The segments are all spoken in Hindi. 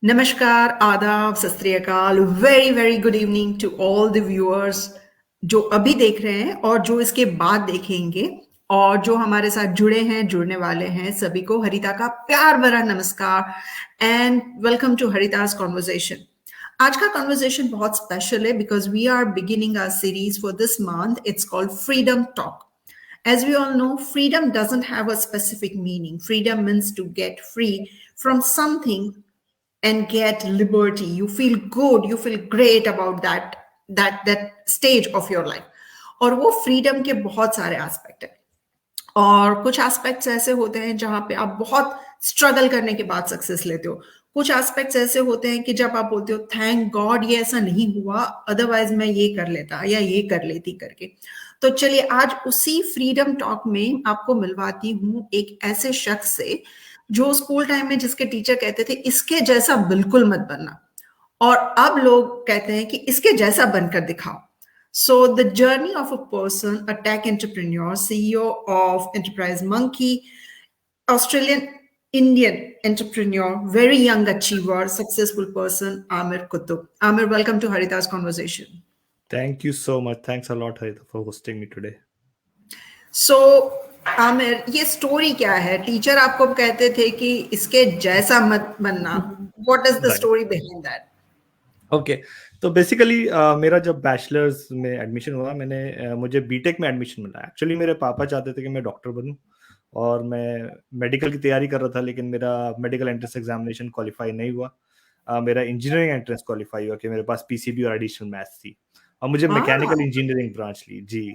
नमस्कार, आदाब, सत श्री अकाल, very very good evening to all the viewers जो अभी देख रहे हैं और जो इसके बाद देखेंगे और जो हमारे साथ जुड़े हैं, जुड़ने वाले हैं, सभी को हरिता का प्यार भरा नमस्कार and welcome to Harita's conversation. आज का कॉन्वर्जेशन बहुत स्पेशल है because we are beginning our series for this month. It's called freedom talk. As we all know, freedom doesn't have a specific meaning. Freedom means to get free from something and get liberty. You feel good, you feel great about that stage of your life। और वो फ्रीडम के बहुत सारे एस्पेक्ट है और कुछ एस्पेक्ट्स ऐसे होते हैं जहां पे आप बहुत स्ट्रगल करने के बाद सक्सेस लेते हो। कुछ एस्पेक्ट्स ऐसे होते हैं कि जब आप बोलते हो थैंक गॉड ये ऐसा नहीं हुआ, अदरवाइज मैं ये कर लेता या ये कर लेती करके। तो चलिए आज उसी फ्रीडम टॉक में आपको मिलवाती हूँ एक ऐसे शख्स से जो स्कूल टाइम में जिसके टीचर कहते थे इसके जैसा बिल्कुल मत बनना, और अब लोग कहते हैं कि इसके जैसा बनकर दिखाओ। So the journey of a person, a tech entrepreneur, CEO of Enterprise Monkey, Australian Indian entrepreneur, very young achiever, successful person, Amir Kutub. Amir, welcome to Harita's conversation. Thank you so much. Thanks a lot, Harita, for hosting me today. So Aamir, ये स्टोरी क्या है? टीचर आपको कहते थे कि इसके जैसा मत बनना। What is the Right. story behind that? Okay तो बेसिकली मेरा जब बैचलर्स में एडमिशन हुआ मुझे बीटेक में एडमिशन मिला। एक्चुअली मेरे पापा चाहते थे कि मैं डॉक्टर बनूं और मैं मेडिकल की तैयारी कर रहा था, लेकिन मेरा मेडिकल एंट्रेंस एग्जामिनेशन क्वालिफाई नहीं हुआ। मेरा इंजीनियरिंग एंट्रेंस क्वालिफाई हुआ कि मेरे पास पीसीबी और एडिशनल मैथ्स थी और मुझे मैकेनिकल इंजीनियरिंग ब्रांच ली जी।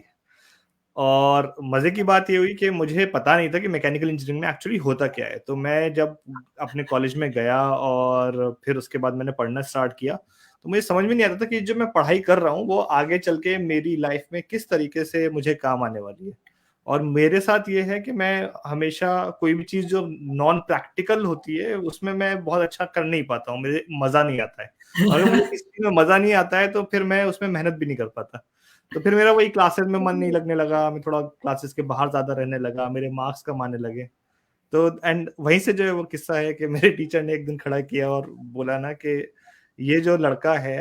और मजे की बात ये हुई कि मुझे पता नहीं था कि मैकेनिकल इंजीनियरिंग में एक्चुअली होता क्या है। तो मैं जब अपने कॉलेज में गया और फिर उसके बाद मैंने पढ़ना स्टार्ट किया, तो मुझे समझ में नहीं आता था कि जो मैं पढ़ाई कर रहा हूँ वो आगे चल के मेरी लाइफ में किस तरीके से मुझे काम आने वाली है। और मेरे साथ ये है कि मैं हमेशा कोई भी चीज जो नॉन प्रैक्टिकल होती है उसमें मैं बहुत अच्छा कर नहीं पाता हूँ, मुझे मजा नहीं आता है। अगर मुझे किसी चीज में मजा नहीं आता है तो फिर मैं उसमें मेहनत भी नहीं कर पाता। तो फिर मेरा वही क्लासेस में मन नहीं लगने लगा, मैं थोड़ा क्लासेस के बाहर ज्यादा रहने लगा, मेरे मार्क्स कम आने लगे। तो एंड वहीं से जो है वो किस्सा है कि मेरे टीचर ने एक दिन खड़ा किया और बोला ना कि ये जो लड़का है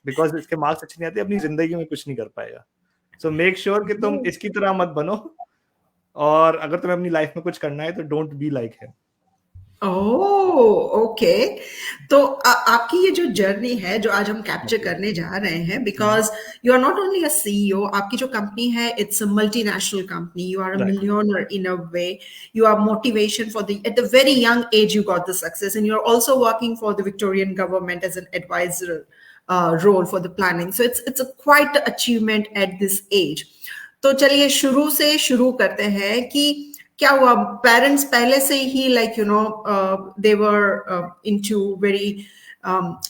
बिकॉज इसके मार्क्स अच्छे नहीं आते अपनी जिंदगी में कुछ नहीं कर पाएगा, सो मेक श्योर कि तुम इसकी तरह मत बनो और अगर तुम्हें अपनी लाइफ में कुछ करना है तो don't be like him. Okay. तो आपकी ये जो जर्नी है जो आज हम कैप्चर करने जा रहे हैं, because you are not only a CEO, आपकी जो कंपनी है it's a multinational company, you are a millionaire in a way, you are motivation for the at the very young age you got the success and you are also working for the Victorian government as an adviser role for the planning. So it's a quite achievement at this age. तो चलिए शुरू से शुरू करते हैं कि क्या हुआ। पेरेंट्स पहले से ही like you know they were into very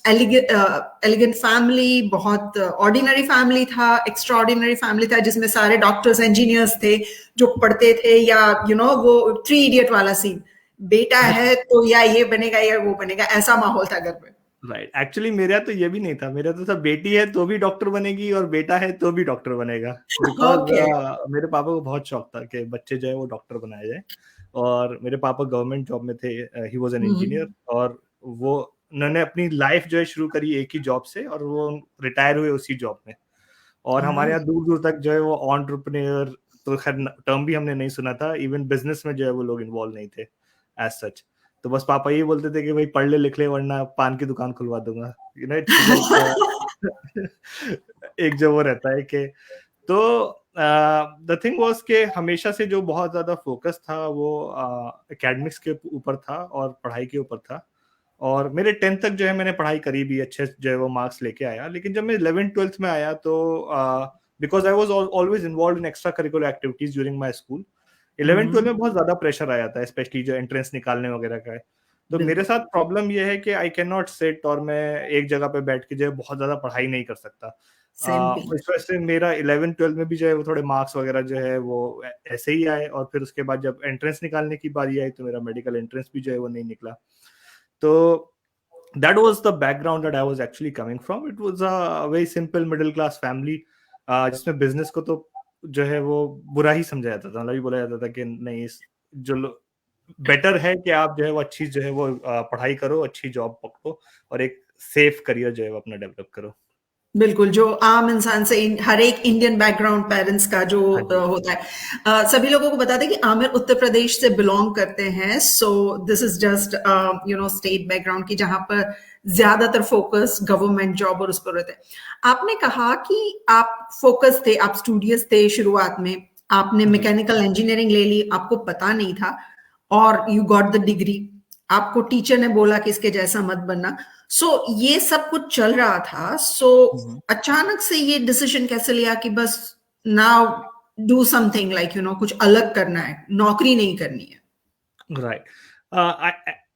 elegant family, बहुत ऑर्डिनरी फैमिली था, एक्स्ट्रा ऑर्डिनरी फैमिली था जिसमें सारे डॉक्टर्स इंजीनियर्स थे जो पढ़ते थे, या यू नो वो थ्री इडियट वाला सीन, बेटा है तो या ये बनेगा या वो बनेगा, ऐसा माहौल था घर में? राइट, एक्चुअली मेरा तो ये भी नहीं था, मेरा तो था बेटी है तो भी डॉक्टर बनेगी और बेटा है तो भी डॉक्टर बनेगा। बिकॉज मेरे पापा को बहुत शौक था कि बच्चे जो है वो डॉक्टर बनाए जाए, और मेरे पापा गवर्नमेंट जॉब में थे, ही वाज एन इंजीनियर, और वो उन्होंने अपनी लाइफ जो है शुरू करी एक ही जॉब से और वो रिटायर हुए उसी जॉब में। और हमारे यहाँ दूर दूर तक जो है वो एंटरप्रेन्योर तो खैर टर्म भी हमने नहीं सुना था, इवन बिजनेस में जो है वो लोग इन्वॉल्व नहीं थे एज सच। तो बस पापा ये बोलते थे कि भाई पढ़ ले लिख ले वरना पान की दुकान खुलवा दूंगा, यू नो इट्स लाइक एक जो वो रहता है कि तो द थिंग वाज कि हमेशा से जो बहुत ज्यादा फोकस था वो एकेडमिक्स के ऊपर था और पढ़ाई के ऊपर था। और मेरे 10th तक जो है मैंने पढ़ाई करी भी, अच्छे जो है वो मार्क्स लेके आया। लेकिन जब मैं 11th 12th में आया तो because I was always involve in extra curricular activities during my school, 11th 12th में बहुत ज्यादा प्रेशर आया था, स्पेशली जो एंट्रेंस निकालने वगैरह का है। तो मेरे साथ प्रॉब्लम ये है कि आई कैन नॉट सिट और मैं एक जगह पे बैठ के जो है बहुत ज्यादा पढ़ाई नहीं कर सकता। इस वजह से मेरा 11th 12th में भी जो है वो थोड़े मार्क्स वगैरह जो है वो ऐसे ही आए, और फिर उसके बाद जब एंट्रेंस निकालने की बारी आई तो मेरा मेडिकल एंट्रेंस भी जो है वो नहीं निकला। तो that was the background that I was actually coming from. It was a very simple middle class family, जिसमें बिजनेस को तो जो है वो बुरा ही समझा जाता था, मतलब ये बोला जाता था कि नहीं जो बेटर है कि आप जो है वो अच्छी जो है वो पढ़ाई करो, अच्छी जॉब पकड़ो और एक सेफ करियर जो है वो अपना डेवलप करो। बिल्कुल, जो आम इंसान से हर एक इंडियन बैकग्राउंड पेरेंट्स का जो हाँ जी। होता है। सभी लोगों को बता दें कि आमिर उत्तर प्रदेश से बिलोंग करते हैं, so this is just state background की जहां पर ज्यादातर फोकस गवर्नमेंट जॉब और उस पर रहता है। आपने कहा कि आप फोकस थे, आप स्टूडियस थे शुरुआत में, आपने जी। मैकेनिकल इंजीनियरिंग ले ली, आपको पता नहीं था और यू गॉट द डिग्री। आपको टीचर ने बोला कि इसके जैसा मत बनना। ये सब कुछ चल रहा था। हम्म। अचानक से ये डिसीजन कैसे लिया कि बस नाउ डू समथिंग लाइक कुछ अलग करना है, नौकरी नहीं करनी है? राइट।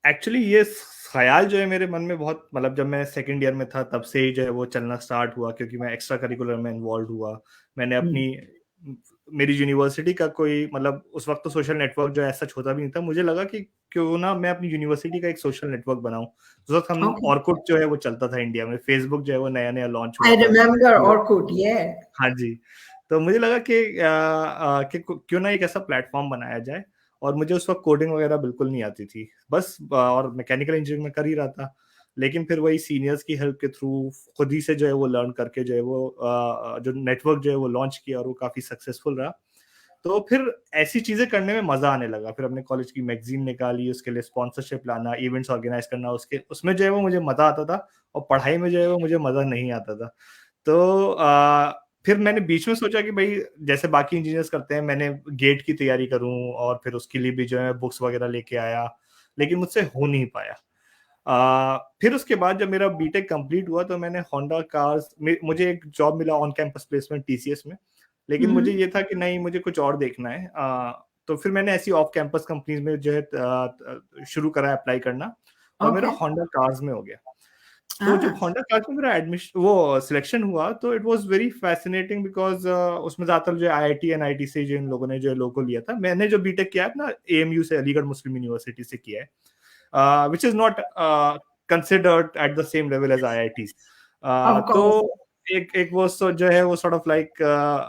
एक्चुअली ये ख्याल जो है मेरे मन में बहुत, मतलब जब मैं सेकंड ईयर में था तब से ही जो है वो चलना स्टार्ट हुआ, क्योंकि मैं एक्स्ट्रा करिकुलर में इन्वॉल्व हुआ। मैंने हम्म, अपनी मेरी यूनिवर्सिटी का कोई, मतलब उस वक्त तो सोशल नेटवर्क जो ऐसा होता भी नहीं था, मुझे लगा कि क्यों ना मैं अपनी यूनिवर्सिटी का एक सोशल नेटवर्क बनाऊं। उस वक्त हम ओके। ऑर्कुट जो है वो चलता था इंडिया में, फेसबुक जो है वो नया नया लॉन्च हुआ आई था। रिमेम्बर ऑर्कुट, ये। हाँ जी। तो मुझे लगा कि क्यों ना एक ऐसा प्लेटफ़ॉर्म बनाया जाए, और मुझे उस वक़्त कोडिंग वग़ैरह बिल्कुल नहीं आती थी। बस और मैकेनिकल इंजीनियरिंग में कर ही रहा था। लेकिन फिर वही सीनियर्स की हेल्प के थ्रू खुद ही से जो है वो लर्न करके जो है वो जो नेटवर्क जो है वो लॉन्च किया, और वो काफ़ी सक्सेसफुल रहा। तो फिर ऐसी चीज़ें करने में मज़ा आने लगा। फिर अपने कॉलेज की मैगज़ीन निकाली, उसके लिए स्पॉन्सरशिप लाना, इवेंट्स ऑर्गेनाइज़ करना, उसके उसमें जो है वो मुझे मज़ा आता था, और पढ़ाई में जो है वो मुझे मज़ा नहीं आता था। तो फिर मैंने बीच में सोचा कि भई जैसे बाकी इंजीनियर्स करते हैं, मैंने गेट की तैयारी करूँ और फिर उसके लिए भी जो है बुक्स वगैरह लेके आया, लेकिन मुझसे हो नहीं पाया। फिर उसके बाद जब मेरा बीटेक कंप्लीट हुआ तो मैंने होंडा कार्स में, मुझे एक जॉब मिला ऑन कैंपस प्लेसमेंट टीसीएस में, लेकिन मुझे ये था कि नहीं, मुझे कुछ और देखना है। तो फिर मैंने ऐसी ऑफ कैंपस कंपनीज़ में जो है शुरू करा अप्लाई करना, और मेरा ओके। होंडा कार्स में हो गया। तो जब हाँ। होंडा कार्स में मेरा एडमिशन वो सिलेक्शन हुआ, तो it was very fascinating because उसमें ज़्यादातर जो आईआईटी एनआईटी से जो इन लोगों ने जो है लोगो लिया था। मैंने जो बीटेक किया है अपना एएमयू से, अलीगढ़ मुस्लिम यूनिवर्सिटी से किया है, which is not considered at the same level as IITs. Of तो कोर्स। एक एक वो जो है वो सॉर्ट ऑफ लाइक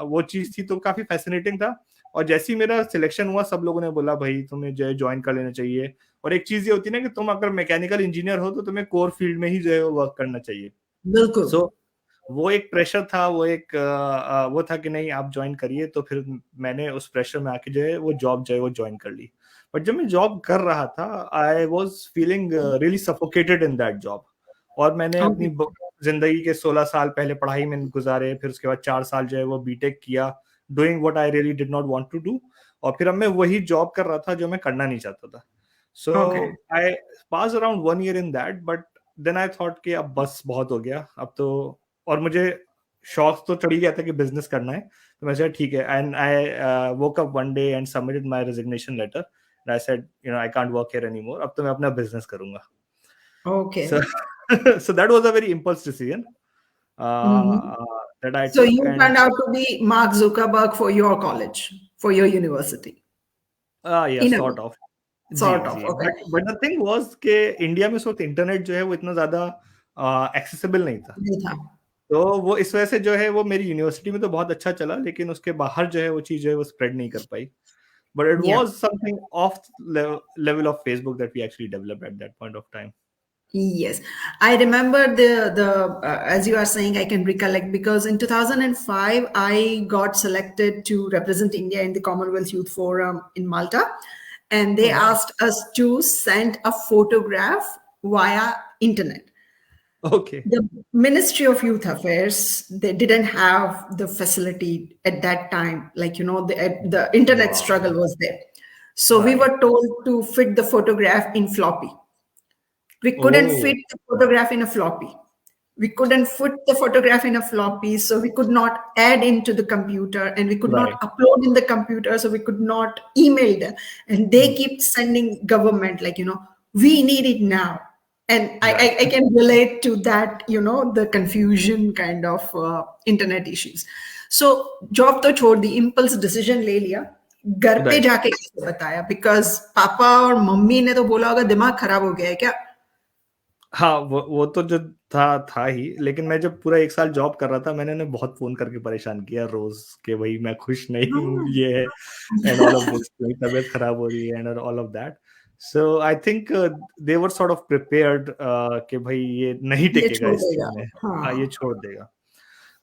वो चीज़ थी, तो काफ़ी fascinating था। और जैसे ही मेरा सिलेक्शन हुआ, सब लोगों ने बोला भई तुम्हें जो है जॉइन कर लेना चाहिए। और एक चीज़ ये होती है ना कि तुम अगर मैकेनिकल इंजीनियर हो तो तुम्हें कोर फील्ड में ही जो है वो वर्क करना चाहिए। बिल्कुल। सो वो एक प्रेशर था, वो एक वो था कि नहीं आप जॉइन करिए, तो फिर मैंने उस प्रेशर में आके जो है वो जॉब जो है वो जॉइन कर ली। बट जब मैं जॉब कर रहा था, I was feeling really suffocated in that job. और मैंने अपनी ओके। ज़िंदगी के 16 साल पहले पढ़ाई में गुज़ारे, फिर उसके बाद 4 साल जो है वो बीटेक किया, doing what I really did not want to do, और फिर अब मैं वही जॉब कर रहा था जो मैं करना नहीं चाहता था। So okay. I passed around 1 year in that, but then I thought कि अब बस बहुत हो गया, अब तो। और मुझे शौक तो चढ़ ही गया था कि बिज़नेस करना है, तो मैं सोचा ठीक है, and I woke up one day and submitted my resignation letter, and I said I can't work here anymore, अब तो मैं अपना बिज़नेस करूँगा। Okay. So so that was a very impulse decision that I So took, you and turned out to be Mark Zuckerberg for your college, for your university, yes, in a sort way, of. जी, sort of. जी, Okay. But the thing was कि इंडिया में उस वक़्त इंटरनेट जो है वो इतना ज़्यादा एक्सेसिबल नहीं था। नहीं था। तो वो इस वजह से जो है वो मेरी यूनिवर्सिटी में तो बहुत अच्छा चला, लेकिन उसके बाहर जो है वो चीज़ जो है वो स्प्रेड नहीं कर पाई। But it Yeah. Was something of level of Facebook that we actually developed at that point of time. Yes, I remember the as you are saying, I can recollect because in 2005 I got selected to represent India in the Commonwealth Youth Forum in Malta, and they oh wow! asked us to send a photograph via internet. Okay, The Ministry of Youth Affairs, they didn't have the facility at that time, like the internet wow! struggle was there, so we right, were told to fit the photograph in floppy. We couldn't oh! fit the photograph in a floppy. We couldn't put the photograph in a floppy, so we could not add into the computer, and we could right, not upload in the computer, so we could not email them. And hmm, they keep sending government like, we need it now. And right, I can relate to that, the confusion kind of internet issues. So job तो छोड़ दी, impulse decision ले लिया, घर पे राइट। जाके किसे बताया? बिकॉज पापा और मम्मी ने तो बोला होगा दिमाग खराब हो गया है क्या? हाँ, वो तो जो था ही, लेकिन मैं जब पूरा 1 साल जॉब कर रहा था, मैंने उन्हें बहुत फ़ोन करके परेशान किया रोज़ कि भई मैं खुश नहीं हूँ, ये है एंड ऑल ऑफ दिस, मेरी तबीयत खराब हो रही है and all of that. So I think they were sort of prepared कि भाई ये नहीं ये टिकेगा छोड़ इस चीज देगा। में, ये हाँ। छोड़ देगा।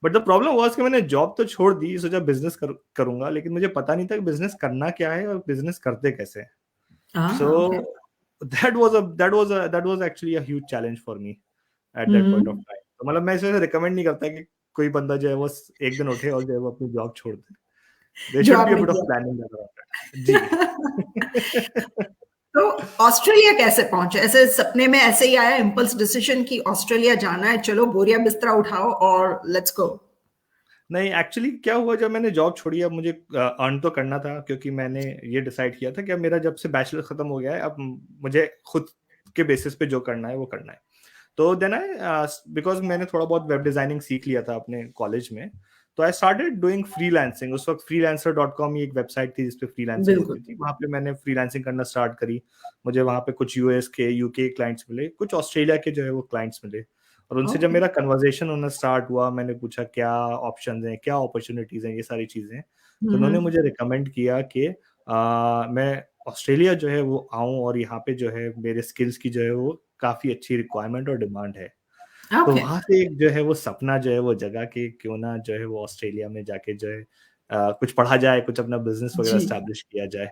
बट द प्रॉब्लम वाज कि मैंने जॉब तो छोड़ दी, सोचा बिजनेस करूंगा, लेकिन मुझे पता नहीं था कि बिजनेस करना क्या है और बिजनेस करते कैसे हैं। हाँ, okay. So that was actually a huge challenge for me at that point of hmm. time. तो मतलब मैं इसे रिकमेंड नहीं करता कि कोई बंदा जो है वो एक दिन उठे और जो है वो अपनी जॉब छोड़ दे। There जो should be a आपने bit of किया। planning around that. जी। तो ऑस्ट्रेलिया कैसे पहुँचे? ऐसे सपने में ऐसे ही आया इम्पल्स डिसीजन कि ऑस्ट्रेलिया जाना है, चलो बोरिया बिस्तरा उठाओ और लेट्स गो? नहीं, एक्चुअली क्या हुआ, जब मैंने जॉब छोड़ी, अब मुझे अर्न तो करना था, क्योंकि मैंने ये डिसाइड किया था कि अब मेरा जब से बैचलर खत्म हो गया है, अब मुझे खुद के बेसिस पे जो करना है वो करना है। तो देन आई बिकॉज मैंने थोड़ा बहुत वेब डिजाइनिंग सीख लिया था अपने कॉलेज में, तो आई स्टार्टेड डूइंग फ्रीलांसिंग। उस वक्त freelancer.com ही एक वेबसाइट थी जिसपे फ्रीलांसिंग बिल्कुल। होती थी, वहां पे मैंने फ्रीलांसिंग करना स्टार्ट करी। मुझे वहां पे कुछ यूएस के, यूके क्लाइंट्स मिले, कुछ ऑस्ट्रेलिया के जो है वो क्लाइंट्स मिले, और उनसे जब ओके। मेरा कन्वर्सेशन होना स्टार्ट हुआ, मैंने पूछा क्या ऑप्शंस हैं, क्या अपॉर्चुनिटीज हैं, ये सारी चीजें, तो हुँ, उन्होंने हुँ। मुझे रिकमेंड किया कि मैं ऑस्ट्रेलिया जो है वो आऊं, और यहाँ पे जो है मेरे स्किल्स की जो है वो काफी अच्छी रिक्वायरमेंट और डिमांड है। तो ओके। वहां से एक जो है वो सपना जो है वो जगा कि क्यों ना जो है वो ऑस्ट्रेलिया में जाके जो है कुछ पढ़ा जाए, कुछ अपना बिजनेस वगैरह जी। स्टैब्लिश किया जाए।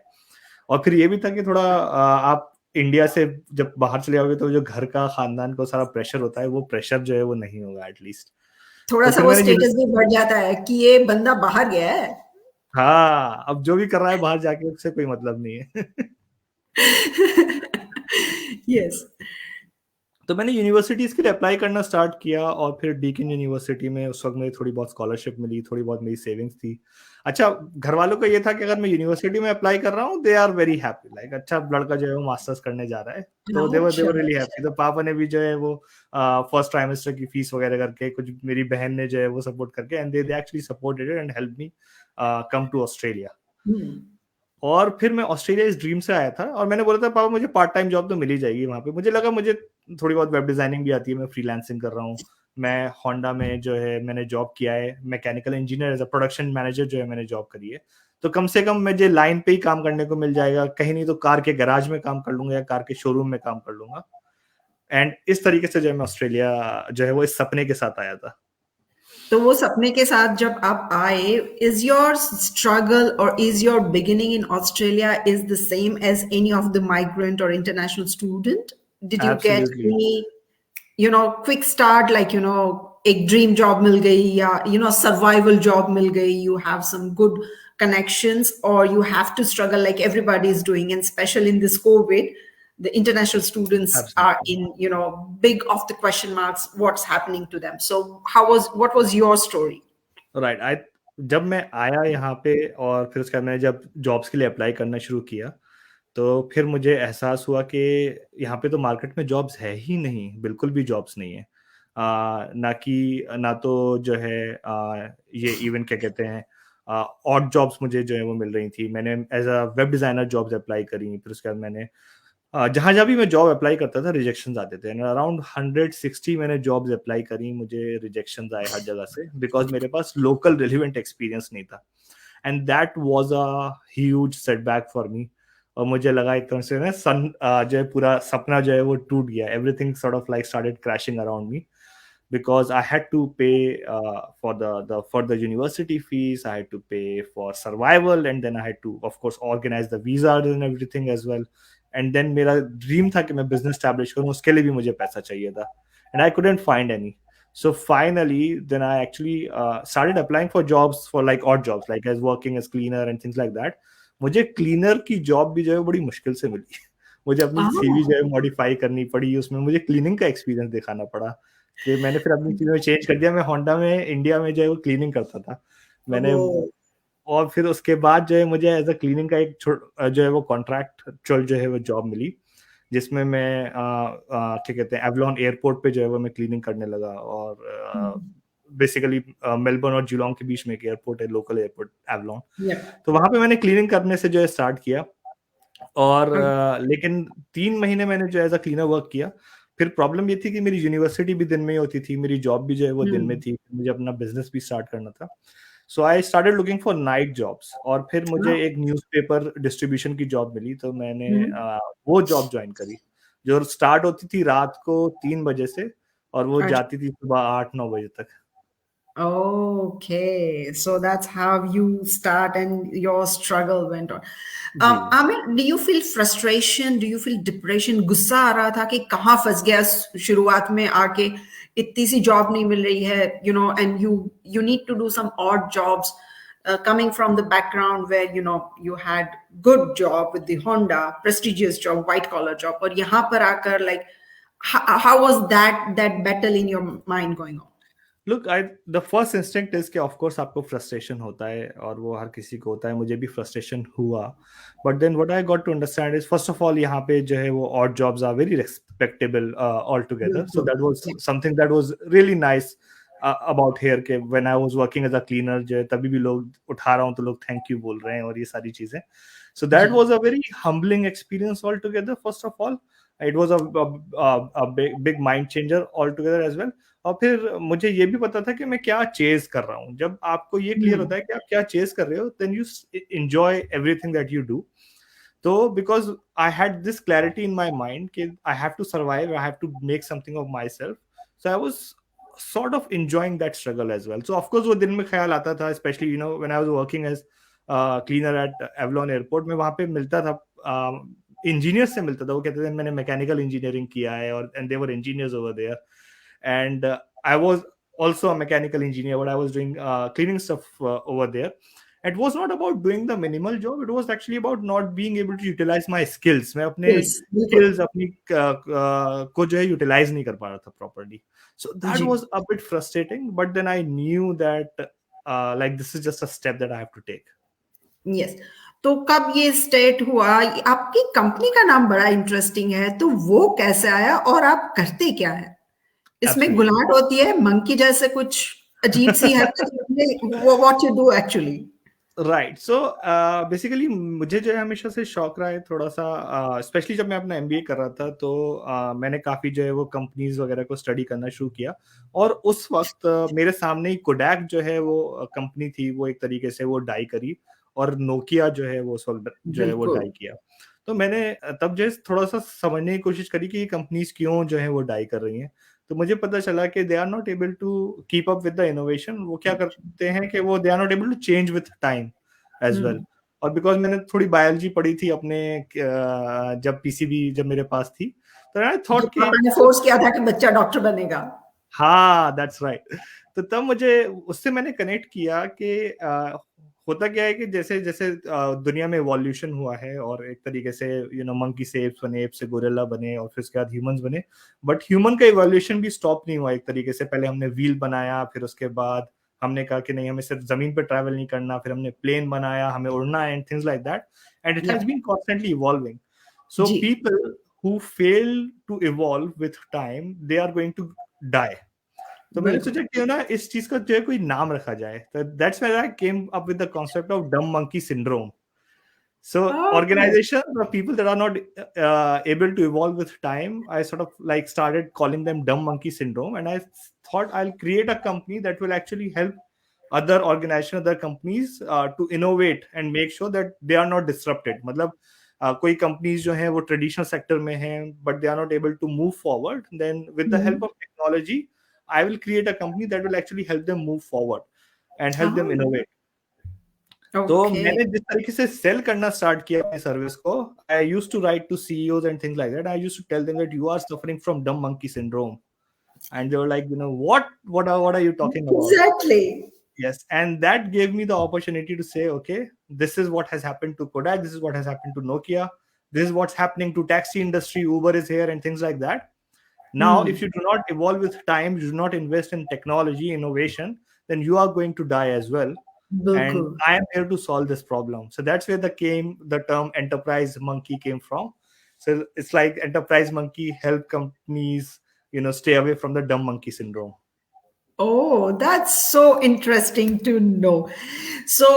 और फिर ये भी था कि थोड़ा आप इंडिया से जब बाहर चले जाओगे तो जो घर का, खानदान का सारा प्रेशर होता है, वो प्रेशर जो है वो नहीं होगा एटलीस्ट। तो थोड़ा-सा फिर वो मैंने स्टेटस भी बढ़ जाता है कि ये बंदा बाहर गया है। हाँ, अब जो भी कर रहा है बाहर जाके उससे कोई मतलब नहीं है। यस। तो मैंने यूनिवर्सिटीज़ के लिए अप्लाई करना स्टार्ट किया, और फिर डीकिन यूनिवर्सिटी में उस वक़्त मुझे थोड़ी बहुत स्कॉलरशिप मिली, थोड़ी बहुत मेरी सेविंग्स थी। अच्छा, घरवालों का ये था कि अगर मैं यूनिवर्सिटी में अप्लाई कर रहा हूँ, they are very happy, like अच्छा लड़का जो है वो मास्टर्स करने जा रहा है, तो अच्छा, दे वर रियली अच्छा। हैप्पी। तो पापा ने भी जो है वो फर्स्ट ट्राइमेस्टर की फीस वगैरह करके, कुछ मेरी बहन ने जो है वो सपोर्ट करके, and they actually supported it and helped me come to Australia. हुँ। और फिर मैं ऑस्ट्रेलिया इस ड्रीम से आया था, और मैंने बोला था पापा मुझे पार्ट टाइम जॉब तो मिल ही जाएगी वहाँ पे। मुझे लगा मुझे थोड़ी बहुत वेब डिजाइनिंग भी आती है, मैं फ्रीलांसिंग कर रहा हूँ। मैं होंडा में जो है मैंने जॉब किया है, mechanical engineer as a production manager जो है मैंने जॉब करी है। तो कम से कम मुझे लाइन पे ही काम करने को मिल जाएगा, कहीं नहीं तो कार के गैराज में काम कर लूंगा या कार के शोरूम में काम कर लूंगा। एंड इस तरीके से जो है मैं ऑस्ट्रेलिया जो है वो इस सपने के साथ आया था। तो वो सपने के साथ जब आप आए, इज़ योर स्ट्रगल और is your beginning in Australia is the same as any of the migrant और international student? Did you get absolutely. any, quick start, like, एक ड्रीम जॉब मिल गई या, सर्वाइवल जॉब मिल गई, you have some good connections, or you have to struggle like everybody is doing, and especially in this COVID, the international students are absolutely. in, big of the question marks, what's happening to them. So what was your story? Right. I जब मैं आया यहाँ पे, और फिर उसके बाद मैंने जब जॉब्स के लिए अप्लाई करना शुरू किया, तो फिर मुझे एहसास हुआ कि यहाँ पे तो मार्केट में जॉब्स है ही नहीं, बिल्कुल भी जॉब्स नहीं है। ना तो जो है ये इवन क्या कहते हैं, ऑड जॉब्स मुझे जो है वो मिल रही थी। मैंने as a web designer jobs apply करी, फिर उसके बाद मैंने जहाँ जहाँ भी मैं जॉब अप्लाई करता था रिजेक्शन आते थे। अराउंड 160 मैंने जॉब्स अप्लाई करी, मुझे रिजेक्शन आए हर जगह से, बिकॉज मेरे पास लोकल रिलेवेंट एक्सपीरियंस नहीं था। And that was a huge setback for me. और मुझे लगा एक तरह से ना जो है पूरा सपना जो है वो टूट गया। Everything sort of like started crashing around me, because I had to pay for the university fees. I had to pay for survival, and then I had to, of course, organize the visas and everything as well. And then मेरा ड्रीम था कि मैं बिजनेस स्टैब्लिश करूं, उसके लिए भी मुझे पैसा चाहिए था, and I couldn't find any. So finally, then I actually started applying for jobs, for like odd jobs, like as working as cleaner and things like that. मुझे क्लीनर की जॉब भी जो है बड़ी मुश्किल से मिली। मुझे अपनी सीवी जो Oh, है मॉडिफाई करनी पड़ी, उसमें मुझे क्लीनिंग का एक्सपीरियंस दिखाना पड़ा कि मैंने फिर अपनी चीज़ों में चेंज कर दिया। मैं होंडा में इंडिया में जो है वो क्लीनिंग करता था। मैंने oh, और फिर उसके बाद जो है मुझे एज़ अ क्लीनिंग का एक जो है वो कॉन्ट्रैक्चुअल जो है वो जॉब मिली, जिसमें मैं क्या कहते हैं, एवलॉन एयरपोर्ट पे जो है वो मैं क्लीनिंग करने लगा। और बेसिकली मेलबर्न और जिलोंग के बीच में एक एयरपोर्ट है, लोकल एयरपोर्ट एवलॉन। yeah. तो वहाँ पे मैंने क्लीनिंग करने से जो है स्टार्ट किया। और Okay. लेकिन 3 महीने मैंने जो एज़ अ क्लीनर वर्क किया। फिर प्रॉब्लम ये थी कि मेरी यूनिवर्सिटी भी दिन में ही होती थी, मेरी जॉब भी जो है वो दिन में Hmm. थी, मुझे अपना बिज़नेस भी स्टार्ट करना था। So I started looking for night jobs, और फिर मुझे हाँ, एक न्यूज़पेपर डिस्ट्रीब्यूशन की जॉब मिली, तो मैंने हम्म, वो जॉब ज्वाइन करी, जो स्टार्ट होती थी रात को 3 बजे से, और वो अच्छा। जाती थी सुबह 8-9 बजे तक। Okay, so that's how you start and your struggle went on. Ji. Amit, do you feel frustration? Do you feel depression? गुस्सा आ रहा था कि कहाँ फंस गया शुरुआत में आके इतनी सी जॉब नहीं मिल रही है, and you need to do some odd jobs, coming from the background where you had good job with the Honda, prestigious job, white collar job, और यहाँ पर आकर like how was that battle in your mind going on? Look, I the first instinct is कि ऑफ कोर्स आपको फ्रस्ट्रेशन होता है, और वो हर किसी को होता है, मुझे भी फ्रस्ट्रेशन हुआ। But then what I got to understand is, first of all, यहाँ पे जो है वो odd jobs are very respectable all together, so बिल्कुल। That was something that was really nice about here, के when I was working as a cleaner, जो है तभी भी लोग उठा रहा हूँ तो लोग थैंक यू बोल रहे हैं, और ये सारी चीजें। सो दैट जी। Was a very humbling experience all together, first of all. It was a big mind changer all together as well. और फिर मुझे ये भी पता था कि मैं क्या चेज कर रहा हूँ। जब आपको ये क्लियर होता है कि आप क्या चेज कर रहे हो, then you enjoy everything that you do. तो because I had this clarity in my mind कि I have to survive, I have to make something of myself, so I was sort of enjoying that struggle as well. So of course वो दिन में ख्याल आता था, especially when I was working as cleaner at Avalon Airport, में वहाँ पे मिलता था, इंजीनियर से मिलता था, वो कहते थे मैंने मैकेनिकल इंजीनियरिंग किया है, और and they were engineers over there, and I was also a mechanical engineer, but I was doing cleaning stuff over there. It was not about doing the minimal job, it was actually about not being able to utilize my skills. मैं अपने यस, बिल्कुल। skills अपनी को जो है utilize नहीं कर पा रहा था properly. So that जी। was a bit frustrating, but then I knew that like this is just a step that I have to take. Yes. तो कब ये स्टेट हुआ? आपकी कंपनी का नाम बड़ा इंटरेस्टिंग है, तो वो कैसे आया और आप करते क्या है? इसमें Absolutely. गुलाट होती है, मंकी जैसे कुछ अजीब सी हरकत, what you do actually? Right, so basically मुझे जो है हमेशा से शौक रहा है थोड़ा सा, स्पेशली जब मैं अपना एमबीए कर रहा था, तो मैंने काफ़ी जो है वो कंपनीज वगैरह को स्टडी करना शुरू किया। और उस वक्त मेरे सामने ही कोडैक जो है वो कंपनी थी, वो एक तरीके से वो डाई करी, और नोकिया जो है वो उस वक्त जो है वो बिल्कुल। डाई किया। तो मैंने तब जो है थोड़ा सा समझने की कोशिश करी कि ये कंपनीज क्यों जो है वो डाई कर रही हैं। तो मुझे पता चला कि they are not able to keep up with the innovation. वो क्या करते हैं कि वो they are not able to change with time as well. और बिकॉज मैंने थोड़ी बायोलॉजी पढ़ी थी अपने जब पीसीबी जब मेरे पास थी, तो आई जो थॉट कि पापा ने फोर्स किया था कि बच्चा डॉक्टर बनेगा। हाँ, दैट्स राइट। तो तब मुझे उससे मैंने कनेक्ट किया कि होता क्या है कि जैसे जैसे दुनिया में इवोल्यूशन हुआ है, और एक तरीके से मंकी से एप्स बने, एप्स से गोरिल्ला बने, और फिर उसके बाद ह्यूमंस बने। बट ह्यूमन का इवोल्यूशन भी स्टॉप नहीं हुआ एक तरीके से। पहले हमने व्हील बनाया, फिर उसके बाद हमने कहा कि नहीं, हमें सिर्फ जमीन पे ट्रैवल नहीं करना, फिर हमने प्लेन बनाया, हमें उड़ना है, and things like that, and it has yeah been constantly evolving. So जी। People who fail to evolve with time, they are going to die. तो मैंने बिल्कुल। सोचा क्यों ना इस चीज का जो है कोई नाम रखा जाए। तो that's where I came up with the concept of dumb monkey syndrome. So okay. organization, the people that are not able to evolve with time, I sort of like started calling them dumb monkey syndrome, and I thought I'll create a company that will actually help other organizations, other companies to innovate and make sure that they are not disrupted. मतलब कोई companies जो हैं वो traditional sector में हैं, but they are not able to move forward. Then with the help of technology, I will create a company that will actually help them move forward and help them innovate. तो ओके। मैंने जिस तरीके से सेल करना स्टार्ट किया अपनी सर्विस को, I used to write to CEOs and things like that. I used to tell them that you are suffering from dumb monkey syndrome, and they were like, what are you talking about? Exactly. Yes, and that gave me the opportunity to say, okay, this is what has happened to Kodak, this is what has happened to Nokia, this is what's happening to taxi industry, Uber is here, and things like that. Now, if you do not evolve with time, you do not invest in technology, innovation, then you are going to die as well. And बिल्कुल। I am here to solve this problem. So that's where the term enterprise monkey came from. So it's like enterprise monkey help companies, stay away from the dumb monkey syndrome. Oh, that's so interesting to know. So,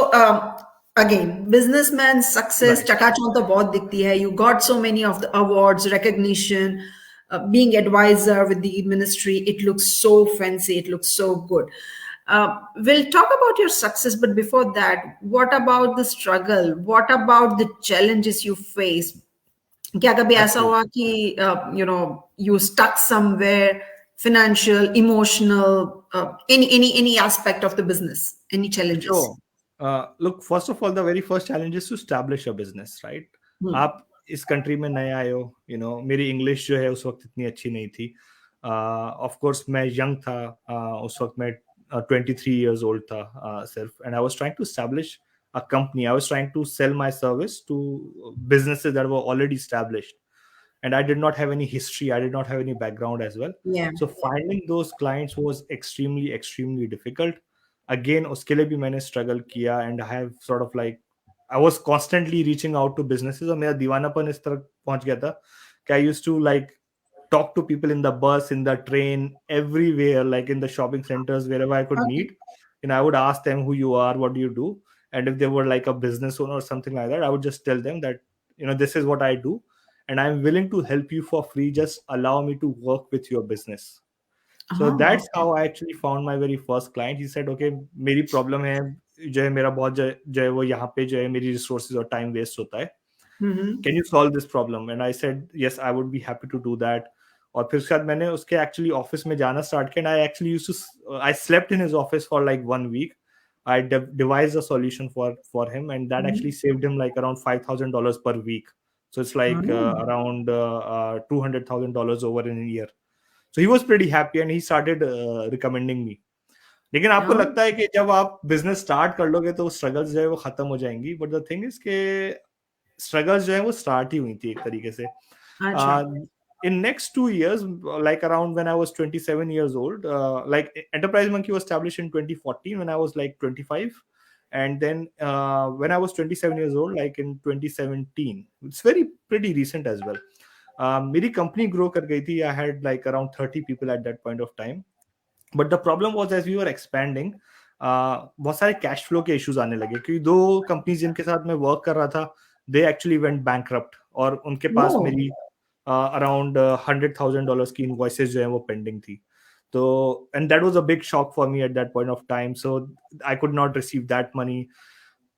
again, businessman success, Right. चकाचौंध तो बहुत दिखती है. You got so many of the awards, recognition, being advisor with the ministry. It looks so fancy. It looks so good. We'll talk about your success, but before that, what about the struggle? What about the challenges you face? क्या कभी ऐसा Absolutely. हुआ कि you stuck somewhere, financial, emotional, any aspect of the business, any challenges? Sure. Look, first of all, the very first challenge is to establish a business, right? Hmm. आप इस कंट्री में नए आए हो, मेरी इंग्लिश जो है उस वक्त इतनी अच्छी नहीं थी. ऑफ कोर्स मैं यंग था, उस वक्त मैं 23 years old था सिर्फ, and I was trying to establish a company. I was trying to sell my service to businesses that were already established, and I did not have any history. I did not have any background as well. Yeah. So finding those clients was extremely difficult. Again, उसके लिए भी मैंने struggle किया, and I have sort of like I was constantly reaching out to businesses, और मेरा दीवानापन इस तरह पहुंच गया था कि I used to like talk to people in the bus, in the train, everywhere, like in the shopping centers, wherever I could Okay. meet. And I would ask them who you are, what do you do? And if they were like a business owner or something like that, I would just tell them that, this is what I do. And I'm willing to help you for free. Just allow me to work with your business. So Oh, that's okay. how I actually found my very first client. He said, okay, मेरी problem है, जो है मेरा बहुत जो है वो यहाँ पे जो है मेरी resources और time waste होता है. Mm-hmm. Can you solve this problem? And I said, yes, I would be happy to do that. और फिर उसके बाद मैंने उसके एक्चुअली ऑफिस में जाना स्टार्ट किया. I actually used to I slept in his office for like 1 week. I devised a solution for him, and that actually saved him like around $5,000 per week. So it's like Mm-hmm. around $200,000 over in a year. So he was pretty happy, and he started recommending me. लेकिन आपको Oh, लगता है कि जब आप बिजनेस स्टार्ट कर लोगे तो स्ट्रगल्स जो है वो खत्म हो जाएंगी, बट द थिंग इज के स्ट्रगल्स जो है वो स्टार्ट ही हुई थी एक तरीके से. acha. In next 2 years, like around when I was 27 years old, like Enterprise Monkey was established in 2014 when I was like 25. And then when I was 27 years old, like in 2017, it's very pretty recent as well. मेरी कंपनी ग्रो कर गई थी. I had like around 30 people at that point of time. But the problem was as we were expanding, बहुत सारे कैश फ्लो के इश्यूज आने लगे, क्योंकि दो कंपनीज जिनके साथ मैं वर्क कर रहा था, दे एक्चुअली वेंट बैंकरप्ट, और उनके पास Oh, मेरी अराउंड $100,000 की इनवॉइसेस जो है वो पेंडिंग थी. तो and that was a big shock for me at that point of time. So I could not receive that money,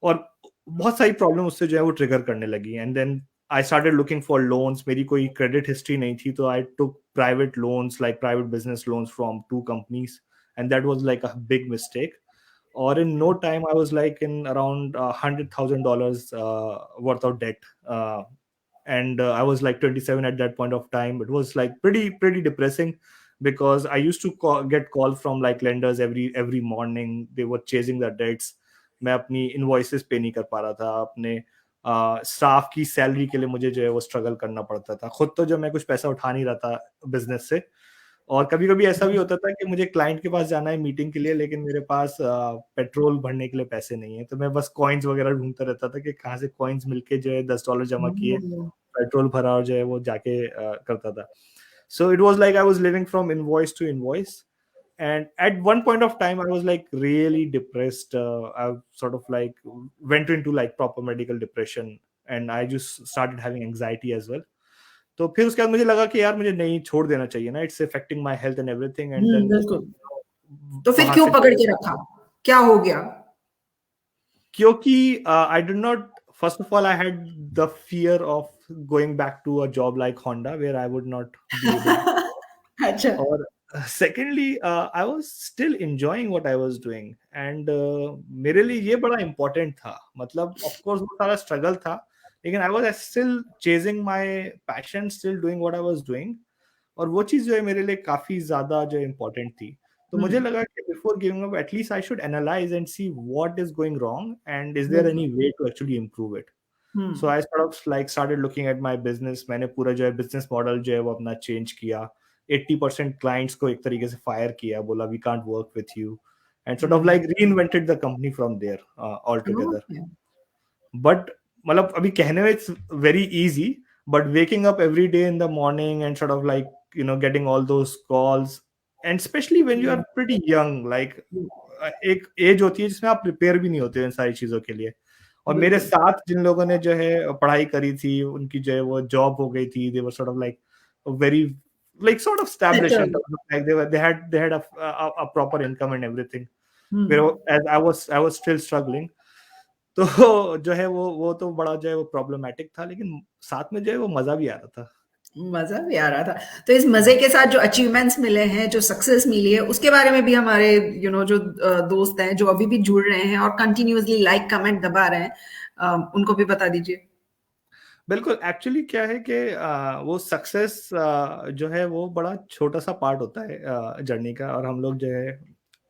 और बहुत सारी प्रॉब्लम उससे जो है वो ट्रिगर करने लगी. And then I started looking for loans. मेरी कोई क्रेडिट हिस्ट्री नहीं थी, तो आई टुक private loans, like private business loans, from two companies, and that was like a big mistake. Or in no time, I was like in around $100,000 worth of debt, and I was like 27 at that point of time. It was like pretty depressing, because I used to get calls from like lenders every morning. They were chasing the debts. मैं अपनी इनवॉइसेस पे नहीं कर पा रहा था. अपने स्टाफ की सैलरी के लिए मुझे जो है वो स्ट्रगल करना पड़ता था. खुद तो जो मैं कुछ पैसा उठा नहीं रहा था बिजनेस से. और कभी कभी ऐसा भी होता था कि मुझे क्लाइंट के पास जाना है मीटिंग के लिए, लेकिन मेरे पास पेट्रोल भरने के लिए पैसे नहीं है. तो मैं बस कॉइन्स वगैरह ढूंढता रहता था कि कहाँ से कॉइन्स मिलके जो है $10 जमा किए, oh, पेट्रोल भरा, और जो है वो जाके करता था. So it was like I was living from invoice to invoice. And at one point of time, I was like really depressed. I sort of like went into like proper medical depression, and I just started having anxiety as well. तो फिर उसके बाद मुझे लगा कि यार मुझे नहीं, छोड़ देना चाहिए ना, it's affecting my health and everything. And then बिल्कुल. तो फिर वहां क्यों से पकड़ के रखा? क्या हो गया? क्योंकि I did not, first of all I had the fear of going back to a job like Honda, where I would not be able. अच्छा. और secondly, I was still enjoying what I was doing, and मेरे लिए ये बड़ा important था. मतलब of course वो सारा struggle था, लेकिन I was still chasing my passion, still doing what I was doing. और वो चीज़ जो है मेरे लिए काफ़ी ज़्यादा जो important थी. तो मुझे लगा कि before giving up, at least I should analyze and see what is going wrong, and is there बिल्कुल. any way to actually improve it. So I sort of like started looking at my business. मैंने पूरा जो है business model जो है वो अपना change किया. 80% clients को एक तरीके से fire किया, बोला we can't work with you, and sort of like reinvented the company from there altogether. Okay. But मतलब अभी कहने में it's very easy, but waking up every day in the morning and sort of like getting all those calls, and especially when you are pretty young, like एक एज होती है जिसमें आप प्रिपेयर भी नहीं होते इन सारी चीजों के लिए. और मेरे बिल्कुल. साथ जिन लोगों ने जो है पढ़ाई करी थी, उनकी जो है वो जॉब हो गई थी. They were sort of like very like sort of established in Settled. terms of like they had a proper income and everything. फिर hmm. As I was still struggling. तो जो है वो तो बड़ा जो है वो प्रॉब्लमैटिक था, लेकिन साथ में जो है वो मजा भी आ रहा था। मजा भी आ रहा था। तो इस मजे के साथ जो अचीवमेंट्स मिले हैं, जो सक्सेस मिली है, उसके बारे में भी हमारे जो दोस्त हैं जो अभी भी जुड़ रहे हैं और कंटिन्यूअसली लाइक कमेंट दबा रहे हैं, उनको भी बता दीजिए। बिल्कुल, एक्चुअली क्या है कि वो सक्सेस जो है वो बड़ा छोटा-सा पार्ट होता है जर्नी का, और हम लोग जो है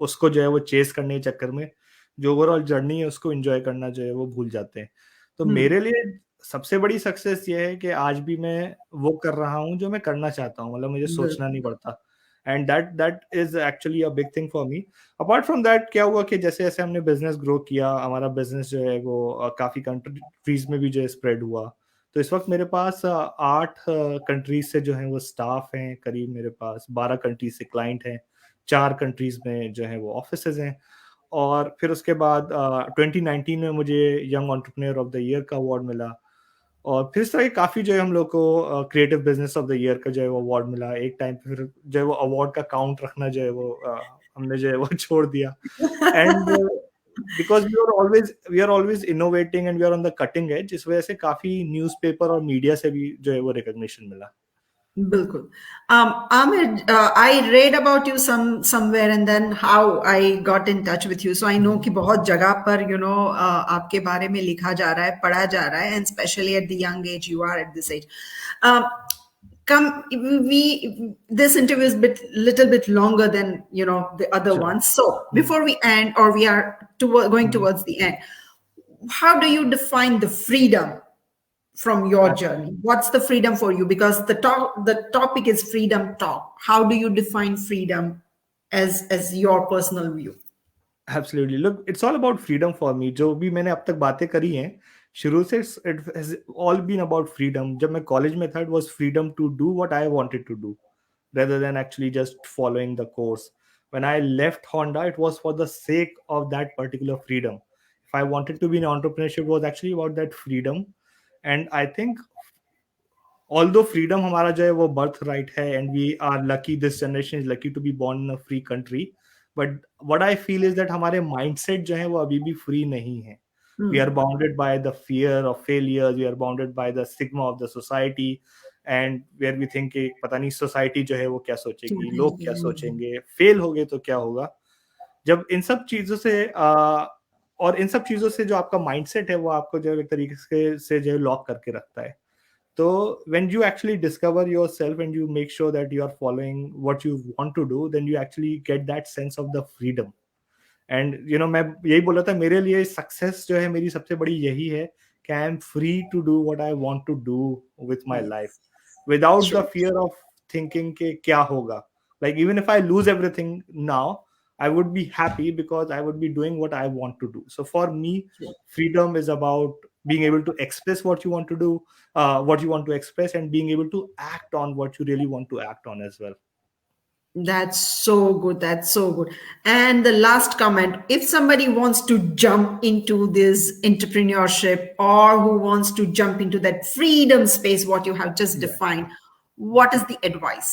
उसको जो है वो चेज़ करने के चक्कर में जो ओवरऑल जर्नी है उसको एन्जॉय करना जो है वो भूल जाते हैं। तो हम्म। मेरे लिए सबसे बड़ी सक्सेस ये है कि आज भी मैं वो कर रहा हूँ जो मैं करना चाहता हूँ, मतलब मुझे सोचना बिल्कुल। नहीं पड़ता, and that is actually a big thing for me. Apart from that क्या हुआ कि जैसे-जैसे हमने बिज़नेस ग्रो किया, हमारा बिज़नेस जो है वो काफ़ी कंट्रीज़ में भी जो है स्प्रेड हुआ। तो इस वक़्त मेरे पास 8 कंट्रीज़ से जो है वो स्टाफ हैं, करीब मेरे पास 12 कंट्रीज़ से क्लाइंट हैं, 4 कंट्रीज़ में जो है वो ऑफ़िसेज़ हैं। और फिर उसके बाद 2019 में मुझे young entrepreneur of the year का अवार्ड मिला, और फिर इस तरह के काफ़ी जो है हम लोग को creative business of the year का जो है वो अवार्ड मिला। एक टाइम पे फिर जो है वो अवार्ड का काउंट रखना जो है वो हमने जो है वो छोड़ दिया। And because we are always innovating and we are on the cutting edge, इस वजह से काफ़ी न्यूज़पेपर और मीडिया से भी जो है वो रिकॉग्निशन मिला। बिल्कुल। Ahmed, I read about you somewhere and then how I got in touch with you. So I know कि बहुत जगह पर आपके बारे में लिखा जा रहा है, पढ़ा जा रहा है, and especially at the young age you are at this age. Um, come we this interview is little bit longer than the other Sure. ones. So hmm, before we end, or we are going hmm. towards the end, how do you define the freedom from your अच्छा। journey? What's the freedom for you? Because the topic is freedom talk. How do you define freedom as your personal view? Absolutely, look it's all about freedom for me. जो भी मैंने अब तक बातें करी हैं, शुरू से it has all been about freedom. जब मैं कॉलेज में था, it was freedom to do what I wanted to do, rather than actually just following the course. When I left Honda, it was for the sake of that particular freedom. If I wanted to be in entrepreneurship, it was actually about that freedom. And I think although freedom हमारा जो है वो बर्थ राइट है, and we are lucky, this generation is lucky to be born in a free country, but what I feel is that हमारे माइंडसेट जो है वो अभी भी फ्री नहीं है। We are Hmm. Bounded by the fear of failures, we are bounded by the stigma of the society, and where we think कि पता नहीं सोसाइटी जो है वो क्या सोचेगी, लोग क्या सोचेंगे, फेल हो गए तो क्या होगा। जब इन सब चीज़ों से और इन सब चीज़ों से जो आपका माइंडसेट है वो आपको जो है एक तरीके से जो है लॉक करके रखता है। So when you actually discover yourself and you make sure that you are following what you want to do, then you actually get that sense of the freedom. And मैं यही बोल रहा था, मेरे लिए सक्सेस जो है मेरी सबसे बड़ी यही है कि I am free to do what I want to do with my life, Yes. Without the True. Fear of thinking के क्या होगा। Like even if I lose everything now, I would be happy because I would be doing what I want to do. So for me, True. freedom is about being able to express what you want to do, what you want to express, and being able to act on what you really want to act on as well. That's so good. That's so good. And the last comment, if somebody wants to jump into this entrepreneurship or who wants to jump into that freedom space, what you have just Yeah. defined, what is the advice?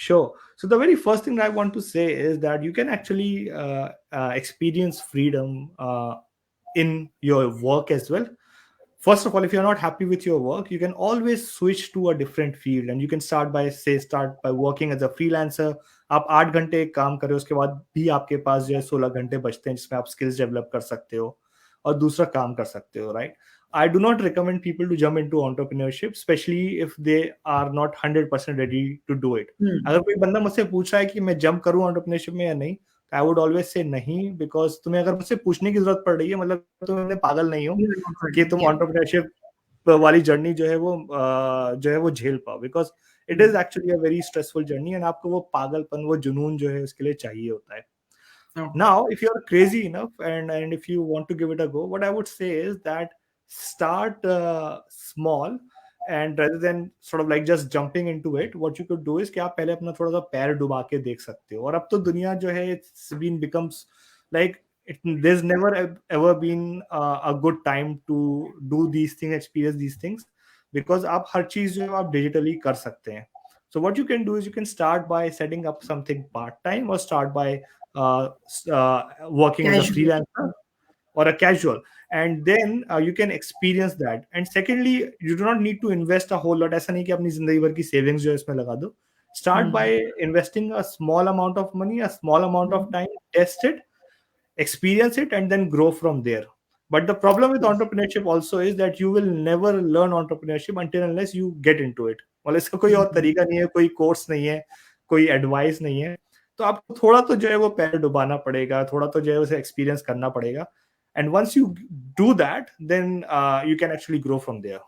Sure. So the very first thing I want to say is that you can actually experience freedom in your work as well. First of all, if you're not happy with your work, you can always switch to a different field, and you can start by working as a freelancer. आप 8 घंटे काम करें, उसके बाद भी आपके पास जो है 16 घंटे बचते हैं जिसमें आप स्किल्स डेवलप कर सकते हो और दूसरा काम कर सकते हो, right? I do not recommend people to jump into entrepreneurship, especially if they are not 100% ready to do it. Hmm. अगर कोई बंदा मुझसे पूछ रहा है कि मैं जंप करूँ एंटरप्रेन्योरशिप में या नहीं, आई वुड ऑलवेज से नहीं, बिकॉज तुम्हें अगर मुझसे पूछने की जरूरत पड़ रही है, मतलब तुम इतने पागल नहीं हो You are not कि ready. तुम Yeah. एंटरप्रेन्योरशिप वाली जर्नी जो है वो झेल पाओ, because it is Hmm. Actually a very stressful journey, and आपको वो पागलपन, वो जुनून जो है उसके लिए चाहिए होता है। Okay. Now, if you're crazy enough and if you want to give it a go, what I would say is that start small, and rather than sort of like just jumping into it, what you could do is कि आप पहले अपना थोड़ा सा पैर डुबा के देख सकते हो। और अब तो दुनिया जो है it's been becomes like there's never ever been a good time to do these things, experience these things, because आप हर चीज जो है आप digitally कर सकते हैं। So what you can do is you can start by setting up something part time, or start by working as a Casual. freelancer or a casual, and then you can experience that. And secondly, you do not need to invest a whole lot. ऐसा नहीं कि अपनी जिंदगी भर की savings जो है इसमें लगा दो. Start by investing a small amount of money, a small amount of time, test it, experience it, and then grow from there. But the problem with entrepreneurship also is that you will never learn entrepreneurship until unless you get into it. मतलब इसका कोई और तरीका नहीं है, कोई कोर्स नहीं है, कोई एडवाइस नहीं है. तो आपको थोड़ा तो जो है वो पैर डुबाना पड़ेगा, थोड़ा तो जो है उसे एक्सपीरियंस करना पड़ेगा. And once you do that, then you can actually grow from there.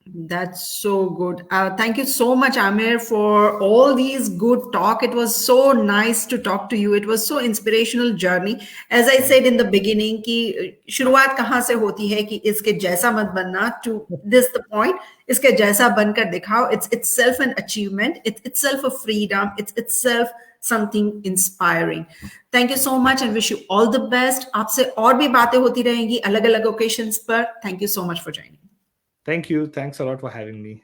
That's so good. Thank you so much, Amir, for all these good talk. It was so nice to talk to you. It was so inspirational journey. As I said in the beginning, कि शुरुआत कहाँ से होती है कि इसके जैसा मत बनना. To this the point, इसके जैसा बनकर दिखाओ. It's itself an achievement. It's itself a freedom. It's itself something inspiring. Thank you so much and wish you all the best. आपसे और भी बातें होती रहेंगी अलग-अलग occasions पर. Thank you so much for joining. Thank you. Thanks a lot for having me.